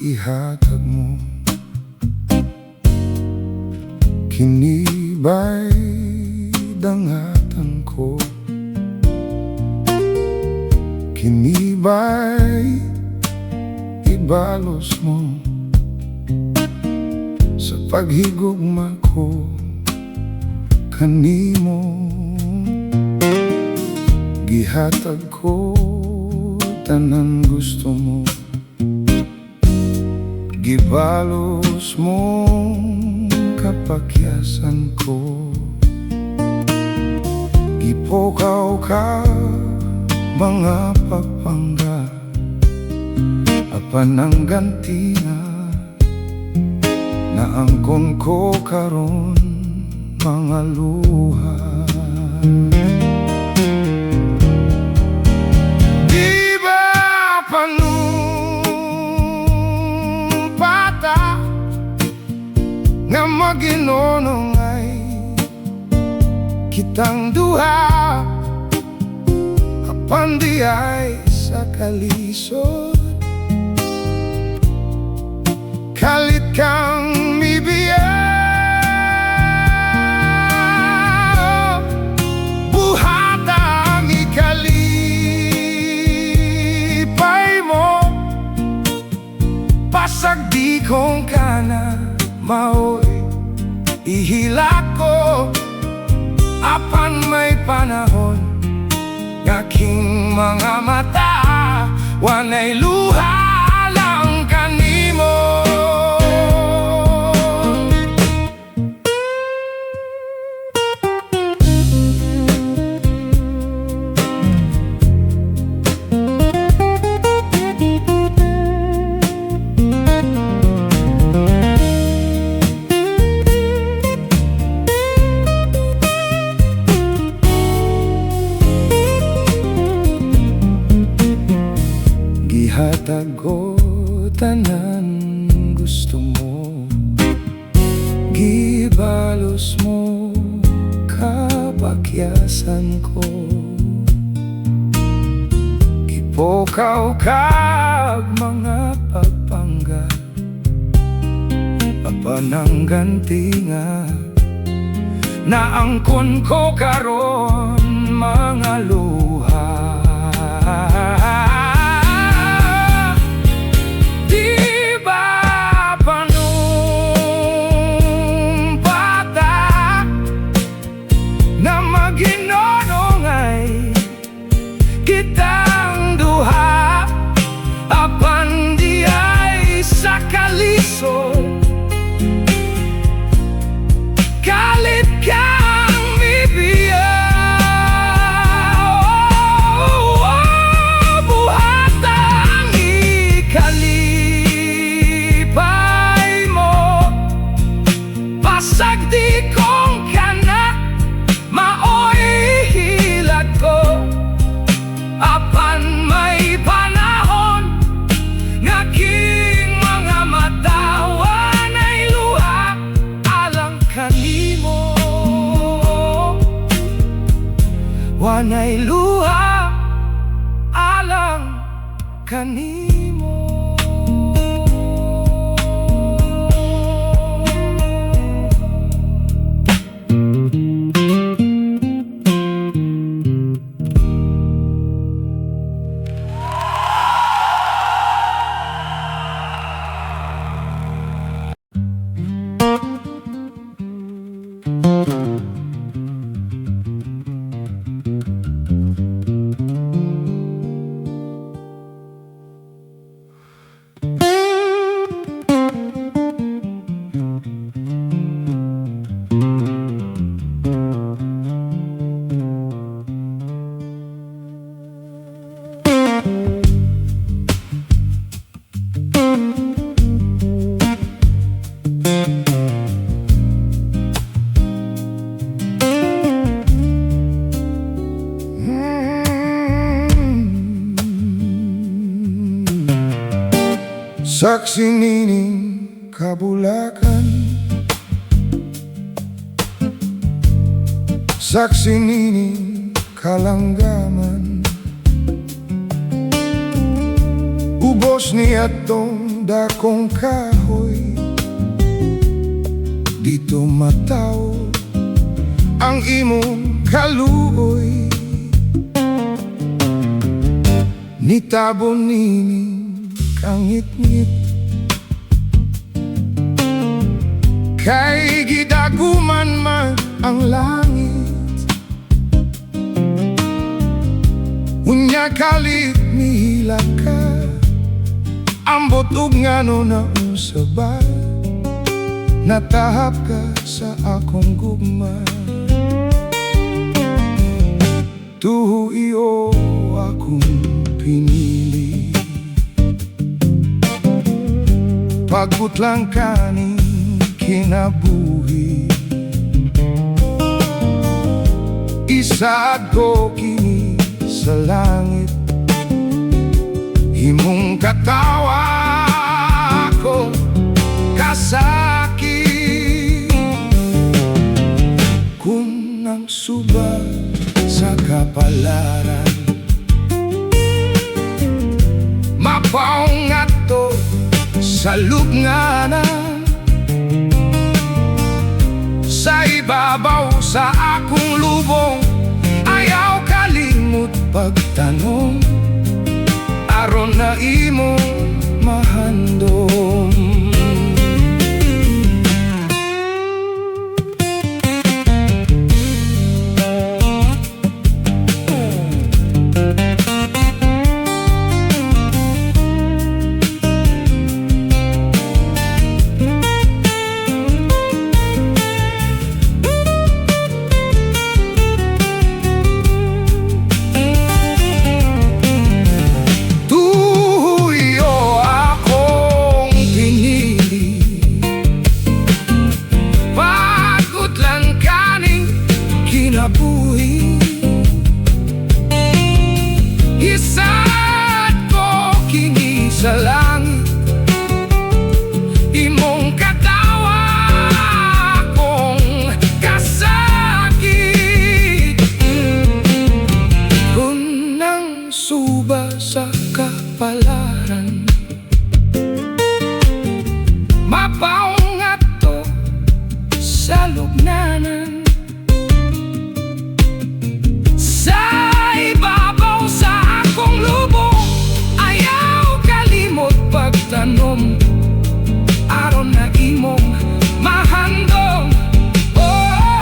ihatag mo. Kinibay dangatan ko, kinibay ibalos mo sa paghigugma ko kanimo. Gihatag ko tanan gusto mo, gibalos mo kapakyasan ko. Gipukaw ka mga pagpangga, apan ang ganti na angkon ko karon mga luha. Di ba panumpata nga maginonongay kitang duha, apan di ay sa kalisod. Kalit kang mibiyaw, buhatang ikalipay mo. Pasag di kong kana mao'y ihilak ko, apan may panahon aking mga mata wanay luha lang kanimo. Gihatag ko tanan gusto mo, gibalos mo kapakyasan ko. Gipukaw kag mga pagpangga, apan ang ganti nga na angkon ko karon mga luha. Kitang duha, apan di ay sa kalisod. Kalit kang mibiyaw, buhatang ikalipay mo. Pasag di kong kana mao'y hilag ko, apan may panahon ngaking mga mata wanay luha alang kanimo. Wanay luha alang kanimo. Saksi nining kabulakan, saksi nining kalanggaman, ubos ni atong dakong kahoy, dito mataw ang imong kaluoy. Nitabo nining kangit-ngit, kay gidaguman man ang langit. Unya kalit mihila ka, ambot ug ngano na usaba, natahap ka sa akong gugma. Tuho iyo akong pinili, pagputlang kaning kinabuhi. Isaad ko kini sa langit, himong katawa ko kasakit. Kung ang suba sa kapalaran, mapaungat to sa lubnganan, sa ibabaw sa akong lubong, ayaw kalimot pagtanong, aron na imong mahandom. Isaad ko kini sa langit, imong katawa kong kasakit. Kung nang suba sa kapalaran, mapaungat to sa lubnanan, sa ibabaw sa akong lubong, ayaw kalimot pagtanom, aron na imong mahandom. Oh,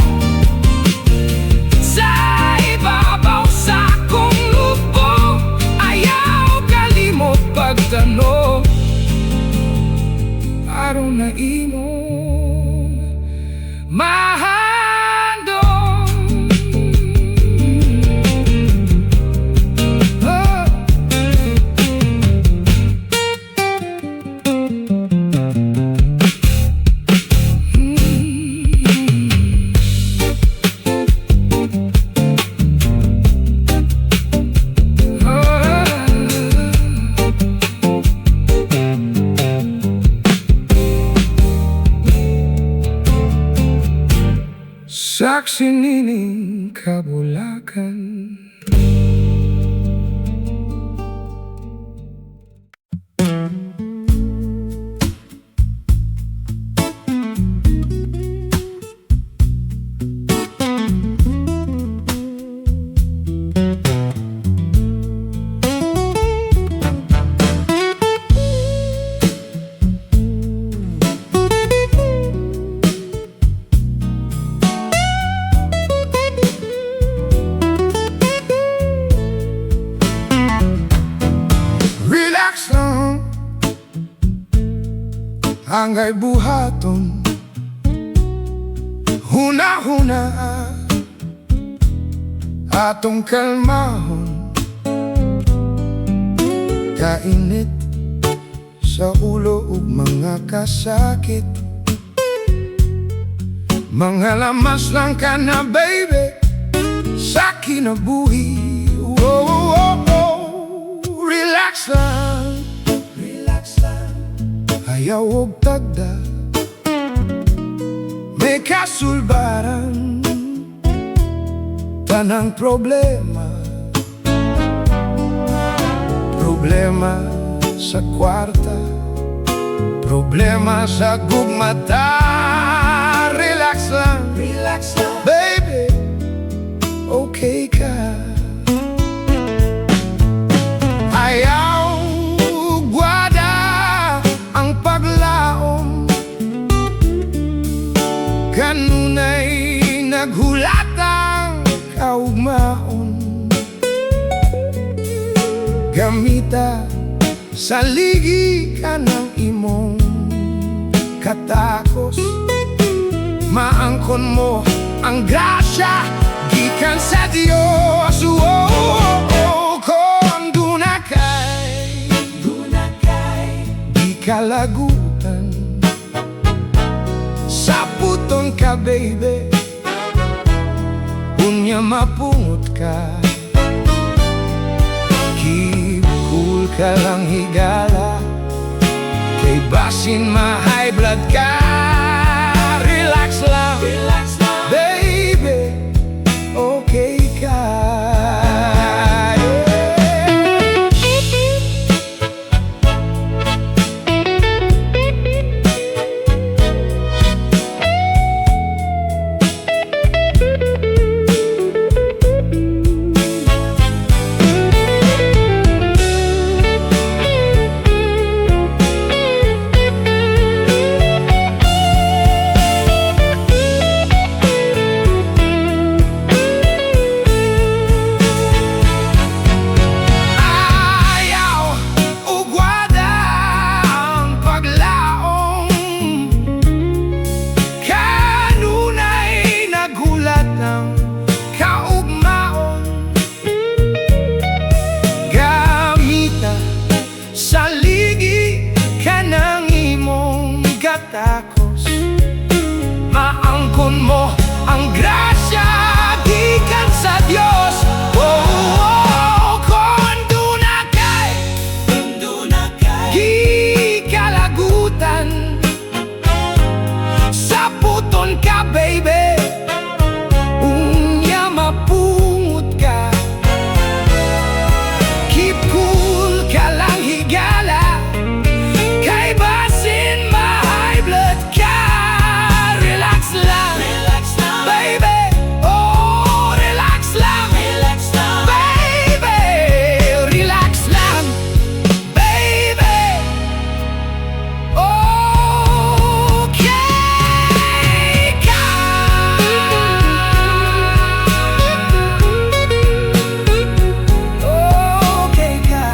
sa ibabaw sa akong lubong, ayaw kalimot pagtanom, aron na imong mahandom. Saksi nining kabulakan. Hangay buhaton, huna-huna atong kalmahon. Kainit sa ulo ug mga kasakit, mga lamas lang ka na baby sa kinabuhi. Oh, oh, oh, oh. Relax lang, ayaw og tagda, may kasulbaran, tanang problema sa kwarta, problema sa gugmata. Relax lang, baby, okay ka. Ayaw gwada ang paglaom, kanunay naghulatang kaugmaon. Gamita sa ligi ka ng imong katakos, maangkon mo ang grasya gikan sa Dios. Kung dunakay di kalagutan, saputon ka baby, unya mapungot ka. Keep cool ka lang higala, kay basin ma-high blood ka. Relax lang, baby, okay ka. Takos, maangkon mo ang grasya gikan sa Dios. Kung dunakay di kalagutan, saputon ka baby, unya mapungot ka. Keep cool ka lang higala, kay basin ma-high blood ka. Relax lang, baby, oh relax lang, baby, relax lang, baby, okay ka. Okay ka.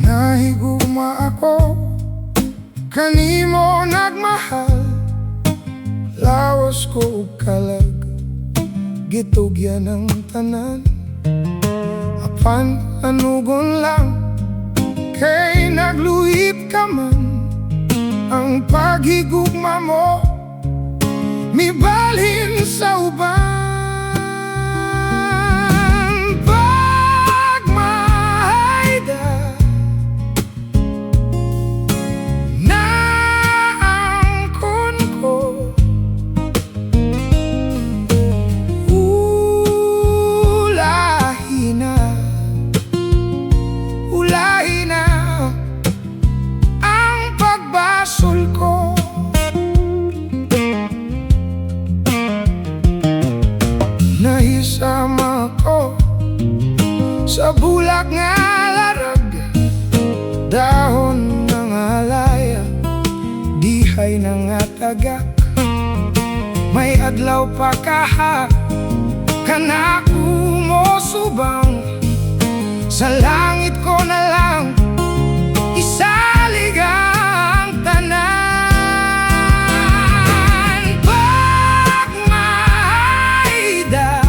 Nahigugma ako, kanimo nagmahal, lawas ko ug kalag, gitugyan ng tanan. Apan anugon lang, kay nagluhip ka man, ang paghigugma mo mibalhin sa uban. Pagmahayda naangkon ko, ulahi na ang pagbasol ko. Nahisama ko sa bulak nga larag, dahon ng alaya, dihay ng atagak. May adlaw pa kaha, kanako mo subang, sa langit ko na lang isalig ang tanan. Pagmahayda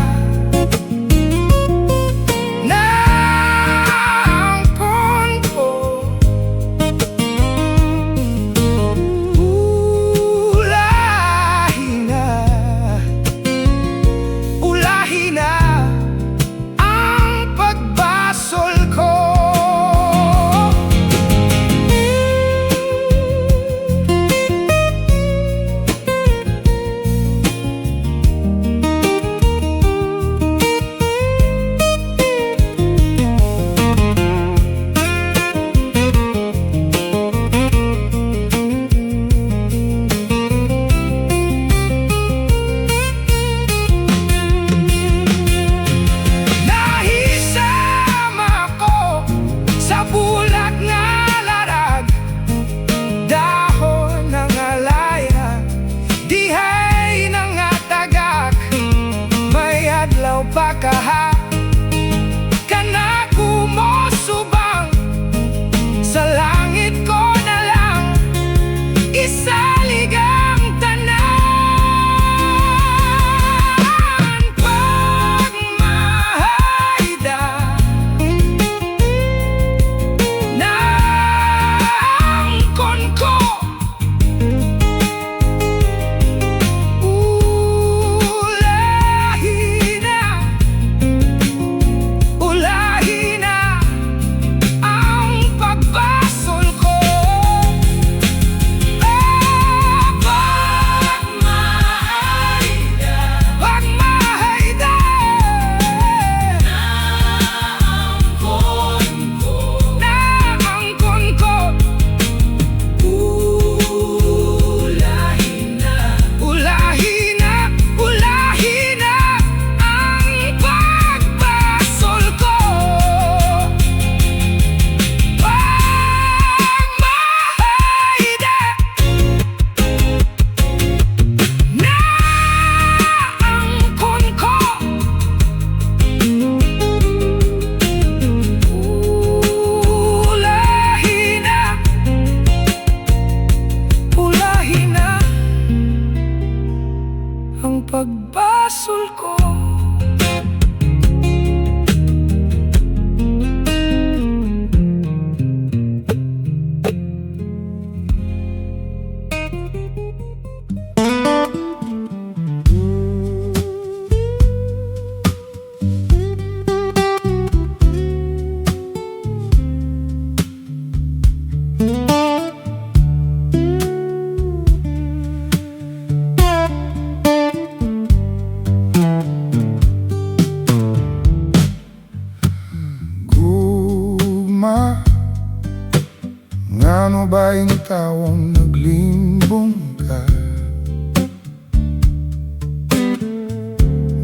baing tawong naglimbong ka?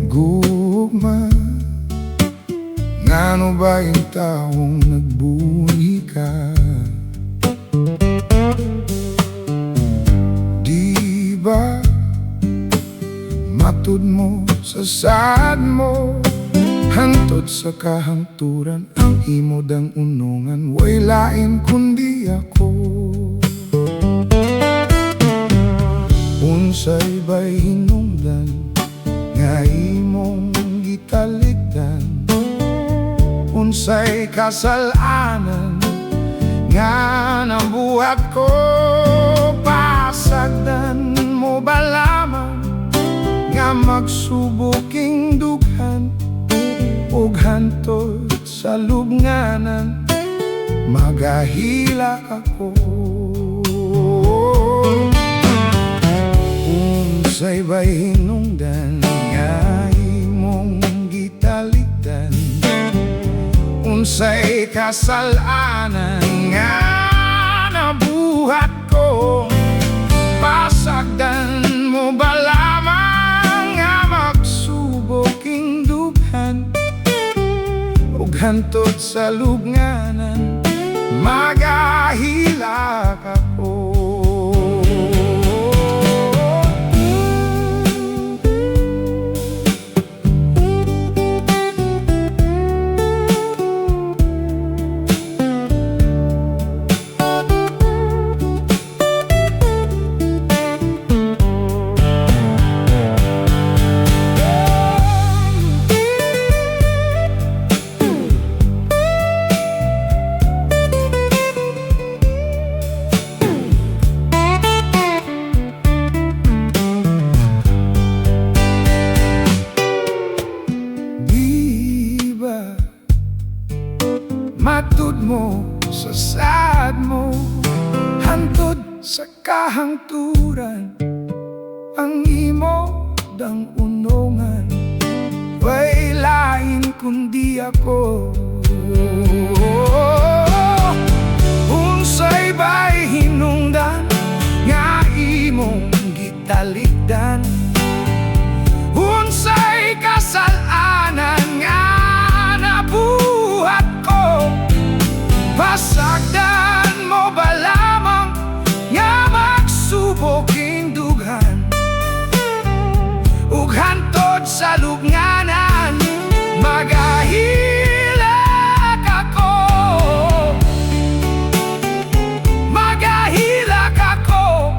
Gugma, ngano baing tawong nagbuhi ka? Di ba matud mo sa sad mo, hantod sa kahangturan ang imo dang unungan, way lain kundi ako. Unsay ba'y hinungdan nga imong gitalikdan? Unsay kasalanan nga nabuhat ko? Pasagdan mo ba lamang nga magsubuking dughan, ug hantod sa lubnganan magahila ako? Unsay ba'y hinungdan nga imong gitalikdan? Unsay kasalanan nga nabuhat ko? Pasagdan mo ba lamang nga magsubuking dughan, ug hantod sa lubnganan magahilak ako? Matud mo sa sad mo, hantod sa kahangturan ang imo dang unungan, way lain kundi ako. Unsay ba'y hinungdan nga imong gitalikdan? Unsay kasalanan nga nabuhat ko? Pasagdan mo ba lamang nga magsubuking dughan, ug hantod sa lubnganan magahilak ako? Magahilak ako,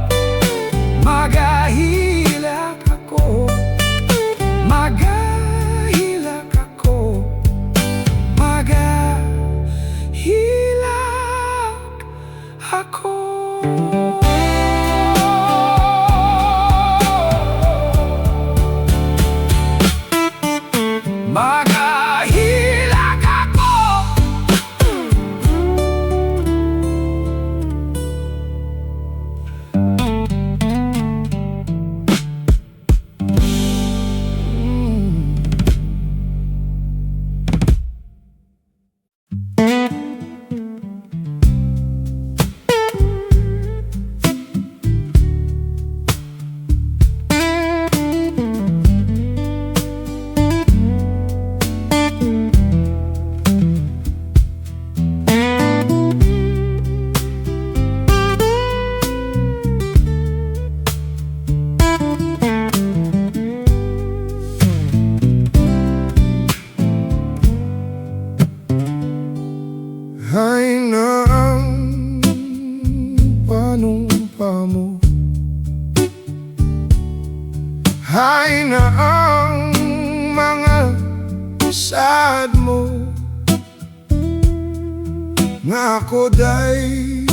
magahilak ako, magahilak ako, magahilak ako. Magahilak ako. Hay na ang panumpa mo, hay na ang mga sad mo, nga ako day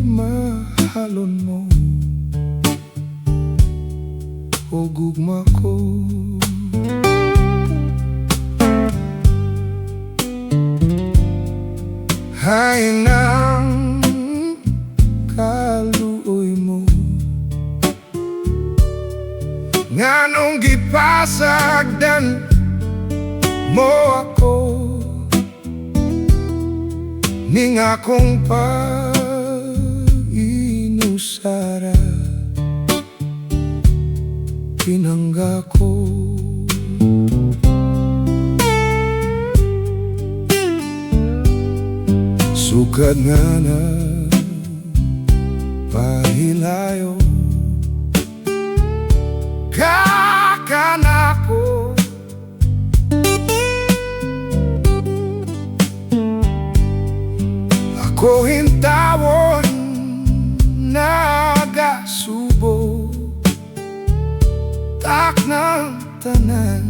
mahalon mo, o gugma ko. Hay nang kaluoy mo, nganong gipasagdan mo ako, ning akong pagsuko. pinangga ko. Sukad nga na pahilayo kakanako. Ako hintawon nagasubo tak ng tanan.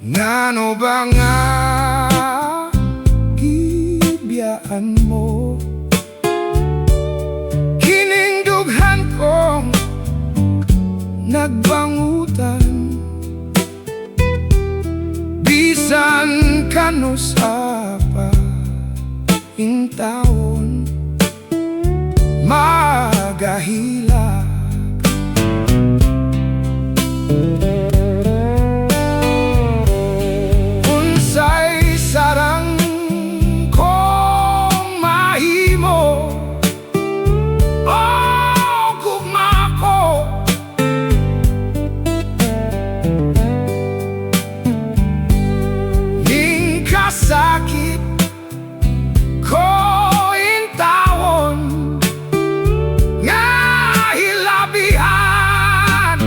Ngano ba nga gibiyaan mo kining dughan kong nagbangutan, bisan kano sa paintawon magahila. Unsay sarang kong mahimo o gugma ko, ning kasakit ko intawon nga hilabihan.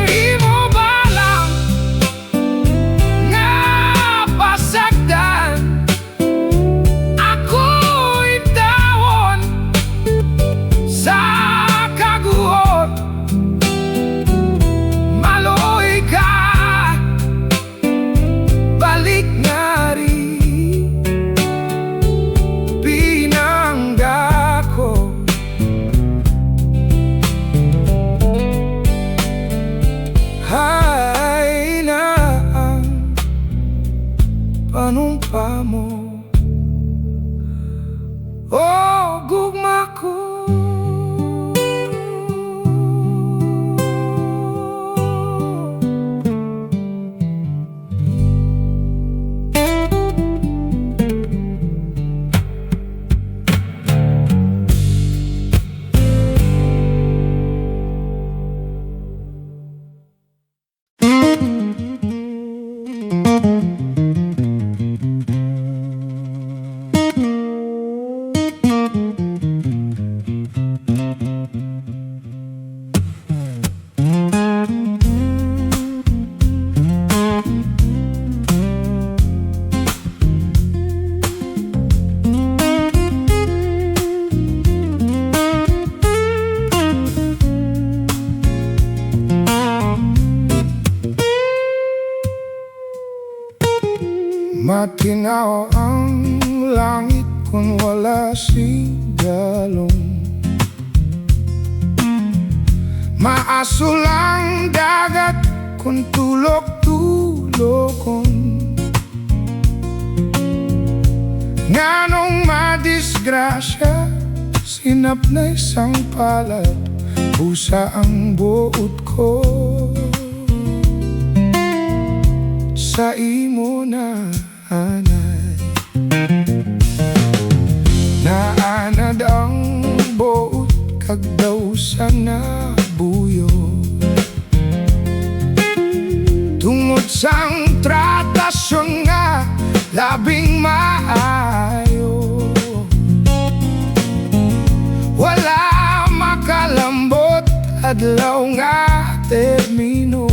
Imo ba lang nga pasagdan ako intawon sa kaguhot. Maloy ka balik nga rin pinangga ko. Hay na ang panumpa mo o gugma ko. Matinaw ang langit kung wala sigalong, maaso lang dagat kung tulok-tulokon. Nganong madisgrasya sinap na isang palad, busa ang buot ko sa imo na anay. Naanad ang buot kag daw sa nabuyo, tungod sang tratasyon nga labing maayo. Wala makalambot adlaw nga termino,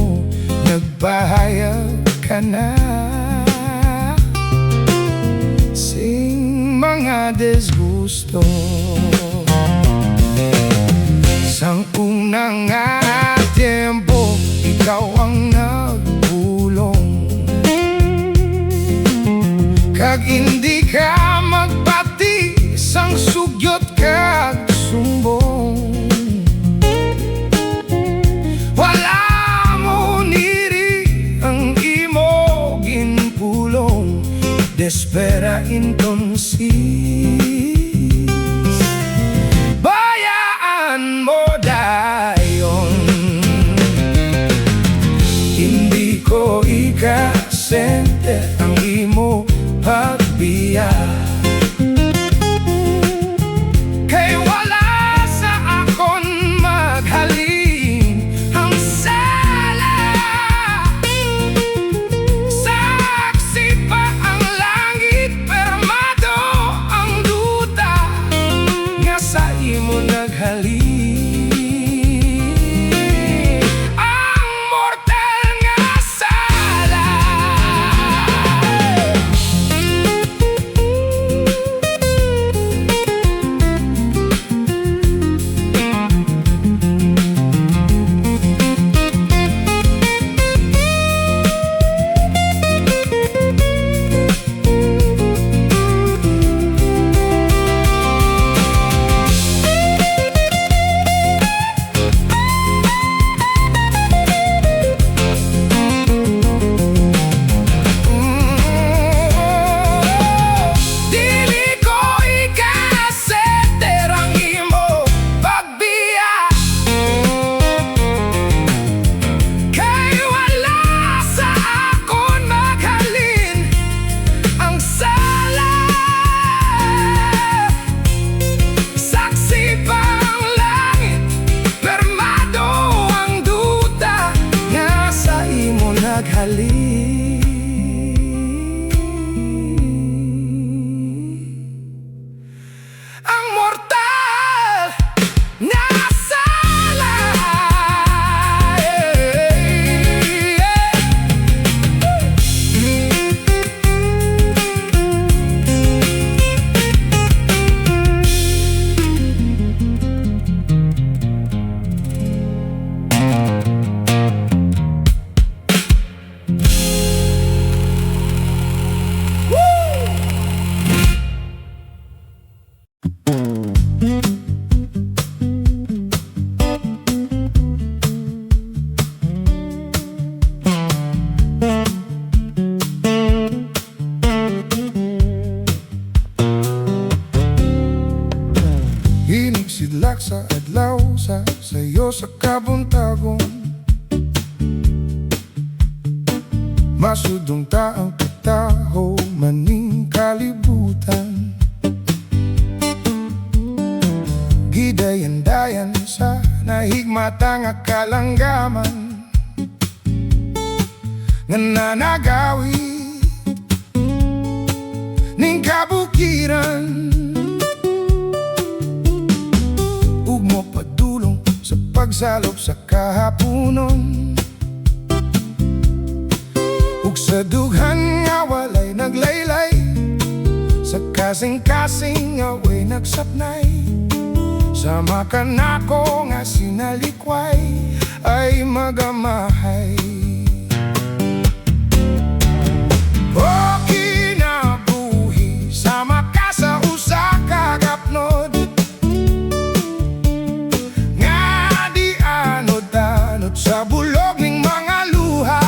nagpahayag ka na sing mga disgusto. Sang unang nga tempo, ikaw ang nagbulong, kag hindi ka magpati sang sugyot kag sumbong. Wala mo niri ang imo ginpulong, despera entonces bayaan mo dayon. Hindi ko ikasente ang imo Iniksidlak sa adlaw sa sayo sa kabuntagon. Masudong taang kataho maning kalibutan. Gidayan-dayan sa nahigmata nga kalanggaman nga nanagawi ning kabukiran. Ug mo padulong sa pagsalop sa kahaponon, ug sa dughan nga walay naglaylay, sa kasing-kasing nga way nagsapnay. Sama ka nako nga sinalikway ay magamahay. O kinabuhi, sama ka sa usa ka gapnod, nga di anod-anod sa bulog ning mga luha.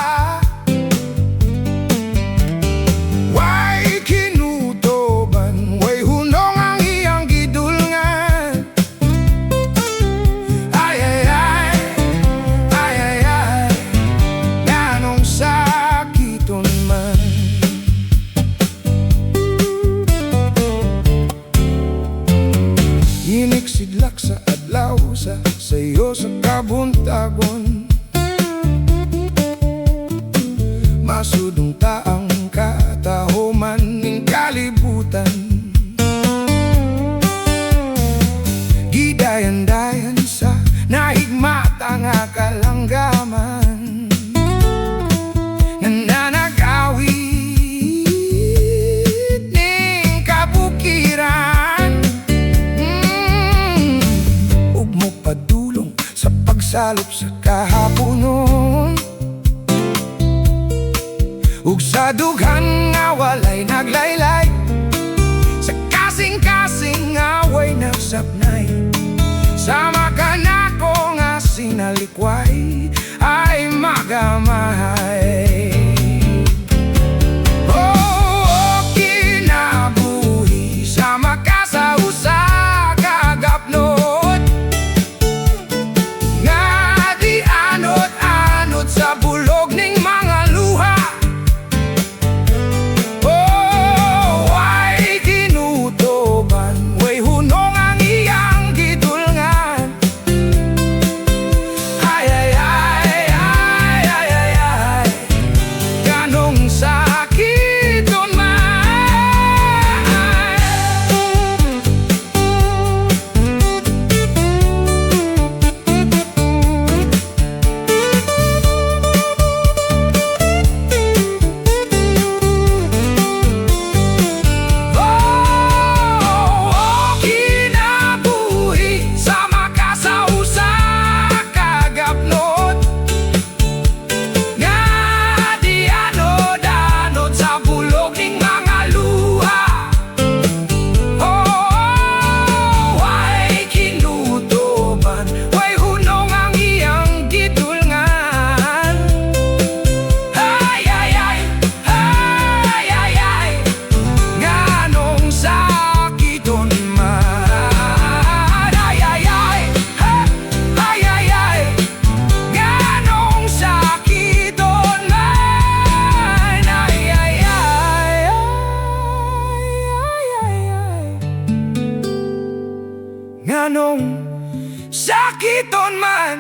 Way kinutoban, way hunong ang iyang gidulngan. Ay ay ay, ay ay ay, nganong sakiton man. Iniksidlak sa adlaw sa sayo sa kabuntagon. Masudong taang katahuman ning kalibutan. Gidayan-dayan sa nahigmata nga kalanggaman nga nanagawit ning kabukiran. Ug mo padulong sa pagsalop sa kahaponon, ug sa dughan nga walay naglaylay, sa kasing-kasing nga way nagsapnay. Sama ka nako nga sinalikway ay magamahay. Oh, kinabuhi, sama ka sa usa ka gapnod, nga di anod-anod sa bulog ning mga luha. Oh, way kinutoban, way hunong ang iyang gidulngan. Ay ay ay, ay ay ay ay, ganong sakiton man. Oh, kinabuhi, sama ka sa usa ka gapnod, nga di anod-anod sa bulog ning mga luha. Oh, way kinutoban, way hunong ang iyang gidulngan. Ay ay ay, ay ay ay, nganong sakiton man. Ay ay ay, ay ay ay, nganong sakiton man. Ay ay ay, ay ay ay, nganong sakiton man.